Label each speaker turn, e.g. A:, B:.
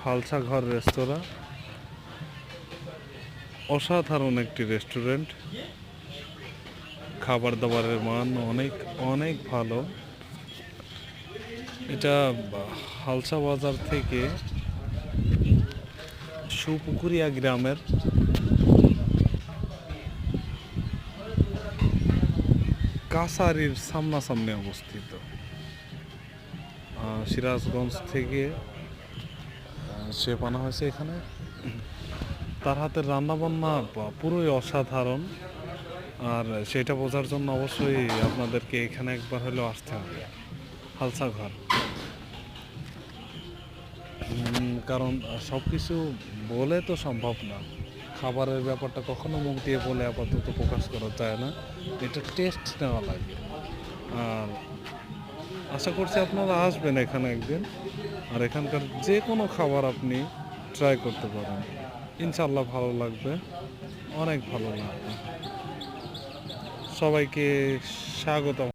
A: হালসা ঘর রেস্তোরাঁ অসাধারণ একটি রেস্টুরেন্ট। খাবার দাবারের মান অনেক অনেক ভালো। এটা হালসা বাজার থেকে সুপুকুরিয়া গ্রামের কাছারির সামনাসামনি অবস্থিত। সিরাজগঞ্জ থেকে সে আনা হয়েছে এখানে। তার হাতের রান্নাবান্না পুরোই অসাধারণ। আর সেটা বোঝার জন্য অবশ্যই আপনাদেরকে এখানে একবার হলেও আসতে হবে, হালসা ঘর। কারণ সব কিছু বলে তো সম্ভব না, খাবারের ব্যাপারটা কখনো মুখ দিয়ে বলে আপাতত প্রকাশ করা যায় না, এটা টেস্ট নেওয়া লাগে। আর আশা করছি আপনারা আসবেন এখানে একদিন, আর এখানকার যে কোনো খাবার আপনি ট্রাই করতে পারেন, ইনশাল্লাহ ভালো লাগবে, অনেক ভালো লাগবে। সবাইকে স্বাগত।